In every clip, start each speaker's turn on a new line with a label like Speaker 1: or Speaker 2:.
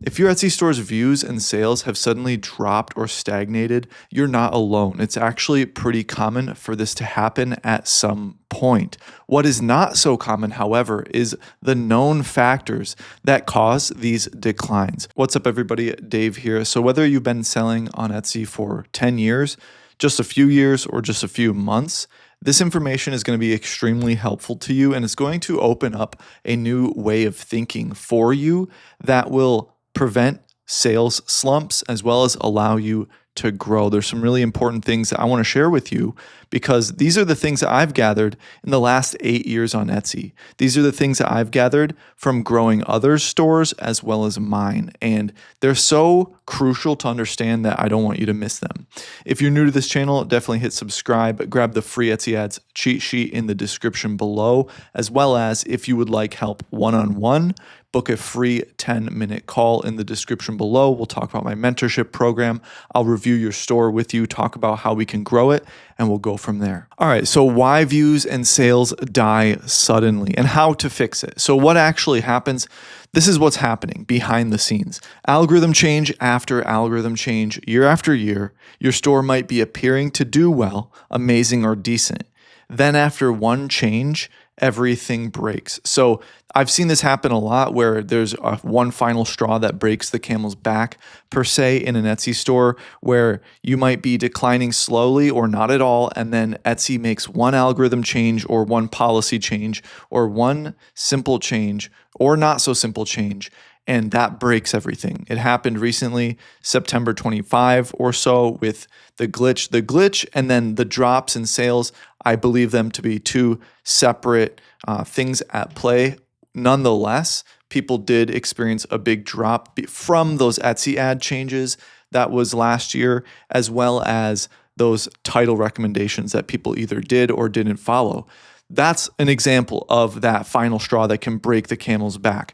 Speaker 1: If your Etsy store's views and sales have suddenly dropped or stagnated, you're not alone. It's actually pretty common for this to happen at some point. What is not so common, however, is the known factors that cause these declines. What's up, everybody? Dave here. So whether you've been selling on Etsy for 10 years, just a few years, or just a few months, this information is going to be extremely helpful to you, and it's going to open up a new way of thinking for you that will prevent sales slumps as well as allow you to grow. There's some really important things that I want to share with you because these are the things that I've gathered in the last 8 years on Etsy. These are the things that I've gathered from growing other stores as well as mine. And they're so crucial to understand that I don't want you to miss them. If you're new to this channel, definitely hit subscribe. Grab the free Etsy ads cheat sheet in the description below, as well as if you would like help one-on-one, book a free 10-minute call in the description below. We'll talk about my mentorship program. I'll review your store with you, talk about how we can grow it, and we'll go from there. All right, so why views and sales die suddenly and how to fix it. So what actually happens? This is what's happening behind the scenes. Algorithm change after algorithm change, year after year, your store might be appearing to do well, amazing, or decent. Then after one change, everything breaks. So I've seen this happen a lot where there's one final straw that breaks the camel's back, per se, in an Etsy store where you might be declining slowly or not at all, and then Etsy makes one algorithm change or one policy change or one simple change or not so simple change, and that breaks everything. It happened recently, September 25 or so, with the glitch. The glitch and then the drops in sales, I believe them to be two separate things at play. Nonetheless, people did experience a big drop from those Etsy ad changes that was last year, as well as those title recommendations that people either did or didn't follow. That's an example of that final straw that can break the camel's back.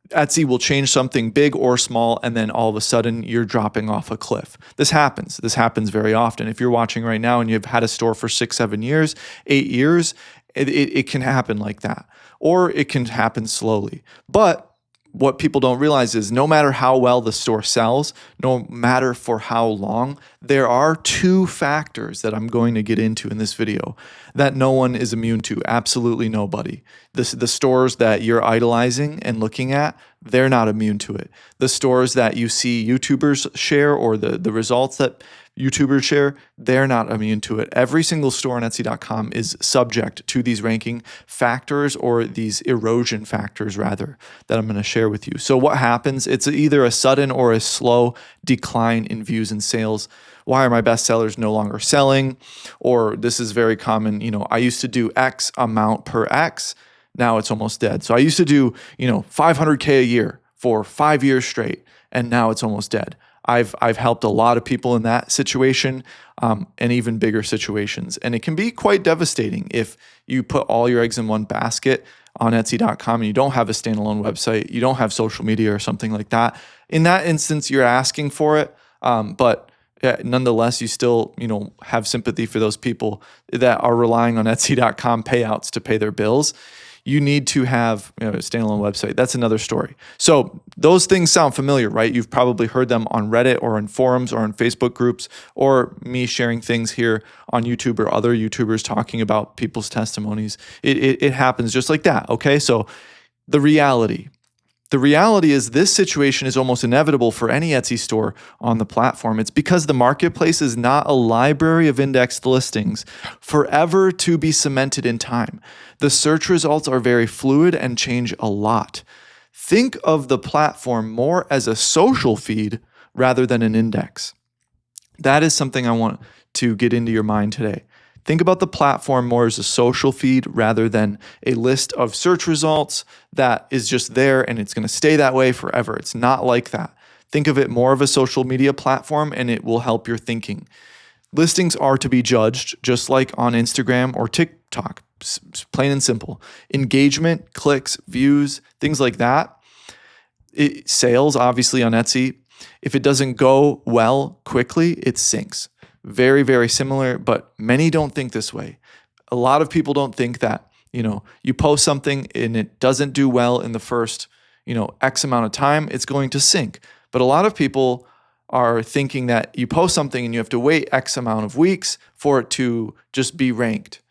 Speaker 1: Etsy will change something big or small, and then all of a sudden you're dropping off a cliff. This happens. This happens very often. If you're watching right now and you've had a store for 6, 7 years, 8 years, it can happen like that. Or it can happen slowly. But what people don't realize is no matter how well the store sells, no matter for how long, there are two factors that I'm going to get into in this video that no one is immune to, absolutely nobody. The stores that you're idolizing and looking at, they're not immune to it. The stores that you see YouTubers share or the results that YouTubers share, they're not immune to it. Every single store on Etsy.com is subject to these ranking factors, or these erosion factors rather, that I'm going to share with you. So what happens? It's either a sudden or a slow decline in views and sales. Why are my best sellers no longer selling? Or this is very common, I used to do X amount per X, now it's almost dead. So I used to do, 500K a year for 5 years straight, and now it's almost dead. I've helped a lot of people in that situation, and even bigger situations. And it can be quite devastating if you put all your eggs in one basket on Etsy.com and you don't have a standalone website, you don't have social media or something like that. In that instance, you're asking for it, but nonetheless, you still have sympathy for those people that are relying on Etsy.com payouts to pay their bills. You need to have a standalone website. That's another story. So those things sound familiar, right? You've probably heard them on Reddit or in forums or in Facebook groups, or me sharing things here on YouTube or other YouTubers talking about people's testimonies. It happens just like that, okay? So the reality is this situation is almost inevitable for any Etsy store on the platform. It's because the marketplace is not a library of indexed listings forever to be cemented in time. The search results are very fluid and change a lot. Think of the platform more as a social feed rather than an index. That is something I want to get into your mind today. Think about the platform more as a social feed rather than a list of search results that is just there and it's going to stay that way forever. It's not like that. Think of it more of a social media platform, and it will help your thinking. Listings are to be judged just like on Instagram or TikTok, plain and simple. Engagement, clicks, views, things like that. Sales, obviously, on Etsy, if it doesn't go well quickly, it sinks. Very, very similar, but many don't think this way. A lot of people don't think that, you post something and it doesn't do well in the first, X amount of time, it's going to sync. But a lot of people are thinking that you post something and you have to wait X amount of weeks for it to just be ranked.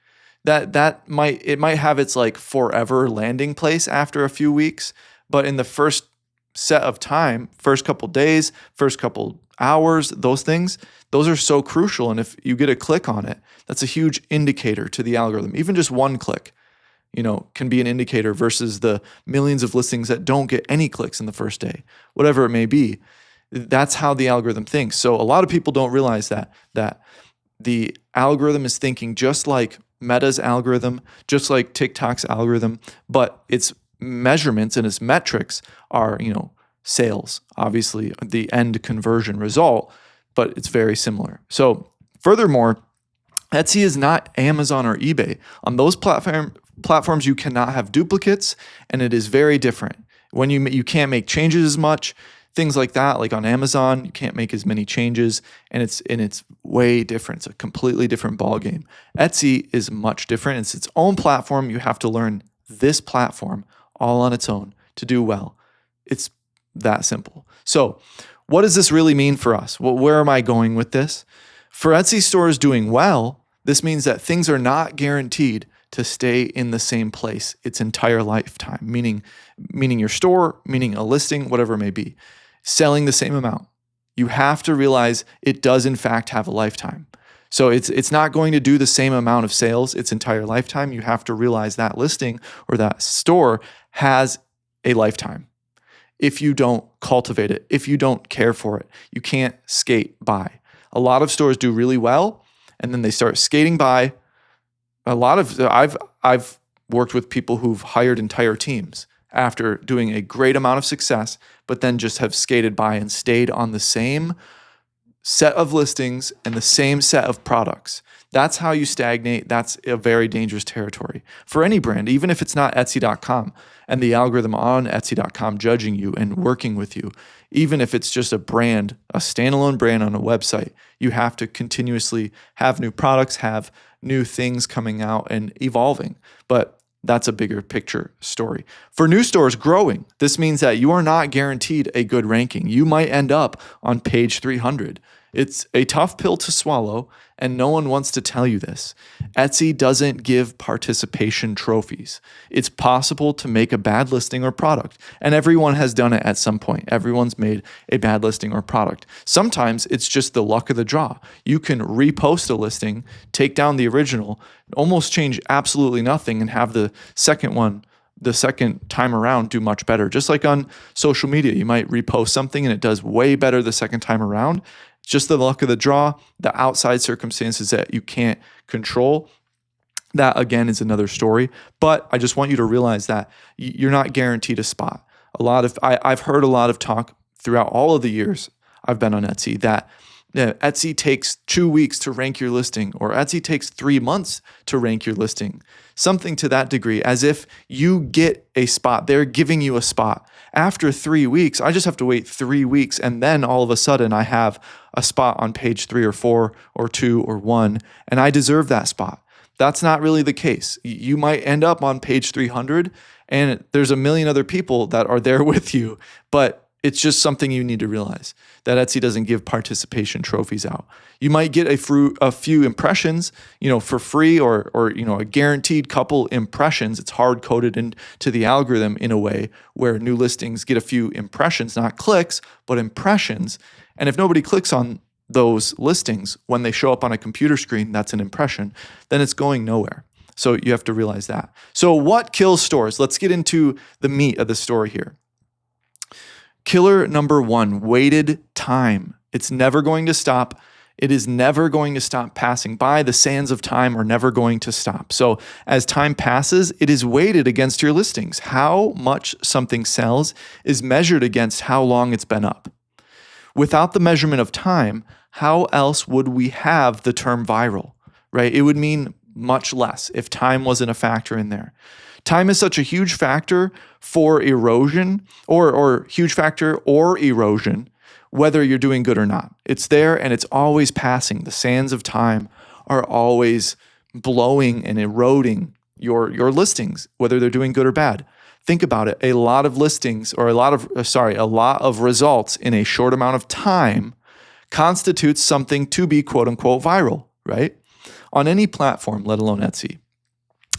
Speaker 1: That might have its like forever landing place after a few weeks, but in the first set of time, first couple days, first couple hours, those are so crucial. And if you get a click on it, that's a huge indicator to the algorithm. Even just one click, can be an indicator versus the millions of listings that don't get any clicks in the first day, whatever it may be. That's how the algorithm thinks. So a lot of people don't realize that the algorithm is thinking just like Meta's algorithm, just like TikTok's algorithm, but its measurements and its metrics are, sales, obviously the end conversion result, but it's very similar. So furthermore, Etsy is not Amazon or eBay. On those platforms, you cannot have duplicates, and it is very different. When you can't make changes as much, things like that. Like on Amazon, you can't make as many changes, and it's way different. It's a completely different ballgame. Etsy is much different. It's its own platform. You have to learn this platform all on its own to do well. It's that simple. So what does this really mean for us? Well, where am I going with this? For Etsy stores doing well, this means that things are not guaranteed to stay in the same place its entire lifetime, meaning your store, meaning a listing, whatever it may be, selling the same amount. You have to realize it does in fact have a lifetime. So it's not going to do the same amount of sales its entire lifetime. You have to realize that listing or that store has a lifetime. If you don't cultivate it, if you don't care for it, you can't skate by. A lot of stores do really well, and then they start skating by. I've worked with people who've hired entire teams after doing a great amount of success, but then just have skated by and stayed on the same set of listings and the same set of products. That's how you stagnate. That's a very dangerous territory for any brand, even if it's not Etsy.com and the algorithm on Etsy.com judging you and working with you. Even if it's just a brand, a standalone brand on a website, you have to continuously have new products, have new things coming out and evolving. But that's a bigger picture story. For new stores growing, this means that you are not guaranteed a good ranking. You might end up on page 300. It's a tough pill to swallow, and no one wants to tell you this. Etsy doesn't give participation trophies. It's possible to make a bad listing or product, and everyone has done it at some point. Everyone's made a bad listing or product. Sometimes it's just the luck of the draw. You can repost a listing, take down the original, almost change absolutely nothing, and have the second one the second time around do much better. Just like on social media, you might repost something and it does way better the second time around. It's just the luck of the draw, the outside circumstances that you can't control. That again is another story. But I just want you to realize that you're not guaranteed a spot. I've heard a lot of talk throughout all of the years I've been on Etsy that Etsy takes 2 weeks to rank your listing, or Etsy takes 3 months to rank your listing. Something to that degree, as if you get a spot. They're giving you a spot. After 3 weeks, I just have to wait 3 weeks, and then all of a sudden I have a spot on page 3 or 4 or 2 or 1, and I deserve that spot. That's not really the case. You might end up on page 300, and there's a million other people that are there with you, but it's just something you need to realize, that Etsy doesn't give participation trophies out. You might get a few impressions, for free or a guaranteed couple impressions. It's hard coded into the algorithm in a way where new listings get a few impressions, not clicks, but impressions. And if nobody clicks on those listings when they show up on a computer screen, that's an impression, then it's going nowhere. So you have to realize that. So what kills stores? Let's get into the meat of the story here. Killer number 1, waited time. It's never going to stop. It is never going to stop passing by. The sands of time are never going to stop. So as time passes, it is weighted against your listings. How much something sells is measured against how long it's been up. Without the measurement of time, how else would we have the term viral, right? It would mean much less if time wasn't a factor in there. Time is such a huge factor for erosion or huge factor or erosion, whether you're doing good or not. It's there and it's always passing. The sands of time are always blowing and eroding your listings, whether they're doing good or bad. Think about it. A lot of listings or a lot of results in a short amount of time constitutes something to be quote unquote viral, right? On any platform, let alone Etsy.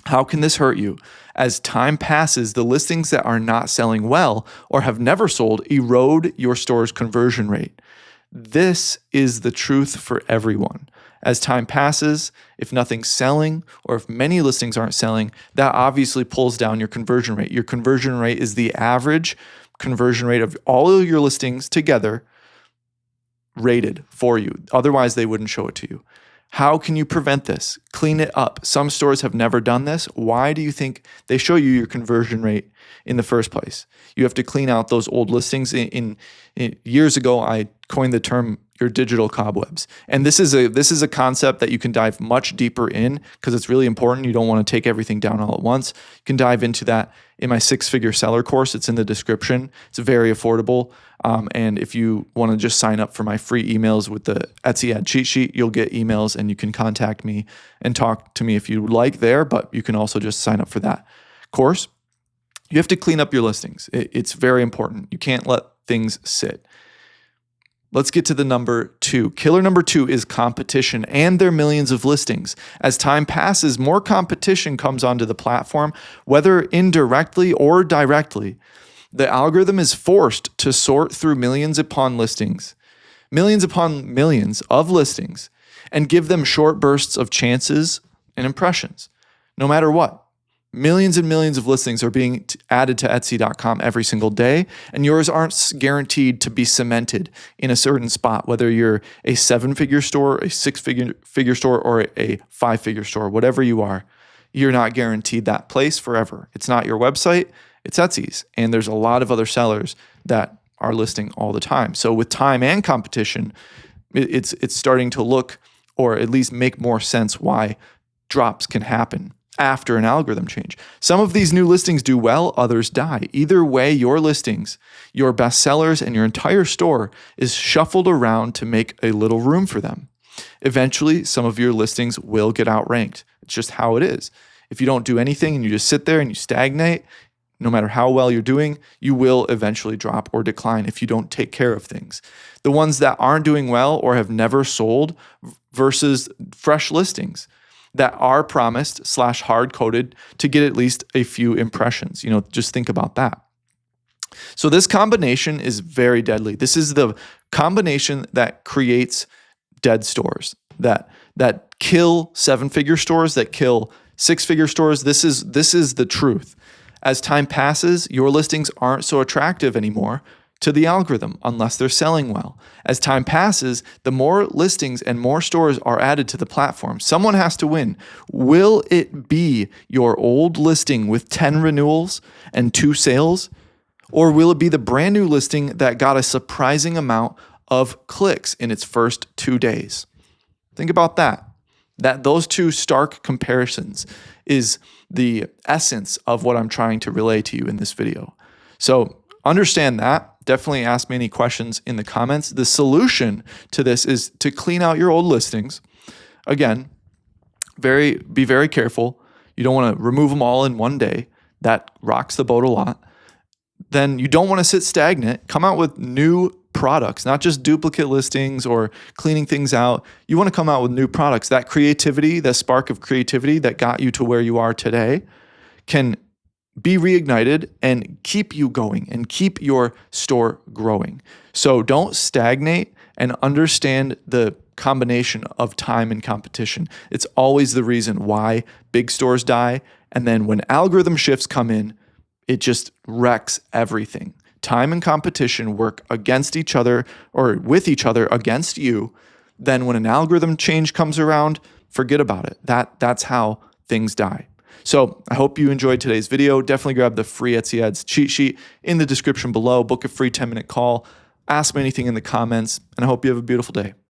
Speaker 1: How can this hurt you? As time passes, the listings that are not selling well or have never sold erode your store's conversion rate. This is the truth for everyone. As time passes, if nothing's selling or if many listings aren't selling, that obviously pulls down your conversion rate. Your conversion rate is the average conversion rate of all of your listings together rated for you. Otherwise, they wouldn't show it to you. How can you prevent this? Clean it up. Some stores have never done this. Why do you think they show you your conversion rate in the first place? You have to clean out those old listings. In years ago, I coined the term your digital cobwebs. And this is a concept that you can dive much deeper in because it's really important. You don't want to take everything down all at once. You can dive into that in my 6-figure seller course. It's in the description. It's very affordable. And if you want to just sign up for my free emails with the Etsy ad cheat sheet, you'll get emails and you can contact me and talk to me if you like there, but you can also just sign up for that course. You have to clean up your listings. It's very important. You can't let things sit. Let's get to the number 2. Killer number 2 is competition and their millions of listings. As time passes, more competition comes onto the platform, whether indirectly or directly. The algorithm is forced to sort through millions upon millions of listings, and give them short bursts of chances and impressions, no matter what. Millions and millions of listings are being added to Etsy.com every single day, and yours aren't guaranteed to be cemented in a certain spot, whether you're a 7-figure store, a 6-figure store, or a 5-figure store, whatever you are, you're not guaranteed that place forever. It's not your website, it's Etsy's, and there's a lot of other sellers that are listing all the time. So with time and competition, it's starting to look, or at least make more sense why drops can happen after an algorithm change. Some of these new listings do well, others die. Either way, your listings, your best sellers, and your entire store is shuffled around to make a little room for them. Eventually, some of your listings will get outranked. It's just how it is. If you don't do anything and you just sit there and you stagnate, no matter how well you're doing, you will eventually drop or decline if you don't take care of things. The ones that aren't doing well or have never sold versus fresh listings that are promised / hard-coded to get at least a few impressions. Just think about that. So this combination is very deadly. This is the combination that creates dead stores, that kill 7-figure stores, that kill 6-figure stores. This is the truth. As time passes, your listings aren't so attractive anymore to the algorithm unless they're selling well. As time passes, the more listings and more stores are added to the platform. Someone has to win. Will it be your old listing with 10 renewals and 2 sales? Or will it be the brand new listing that got a surprising amount of clicks in its first 2 days? Think about that. Those two stark comparisons is the essence of what I'm trying to relay to you in this video. So understand that. Definitely ask me any questions in the comments. The solution to this is to clean out your old listings. Again, be very careful. You don't want to remove them all in one day. That rocks the boat a lot. Then you don't want to sit stagnant. Come out with new products, not just duplicate listings or cleaning things out. You want to come out with new products. That creativity, that spark of creativity that got you to where you are today can be reignited and keep you going and keep your store growing. So don't stagnate and understand the combination of time and competition. It's always the reason why big stores die. And then when algorithm shifts come in, it just wrecks everything. Time and competition work against each other or with each other against you. Then when an algorithm change comes around, forget about it. That's how things die. So I hope you enjoyed today's video. Definitely grab the free Etsy Ads cheat sheet in the description below. Book a free 10-minute call. Ask me anything in the comments, and I hope you have a beautiful day.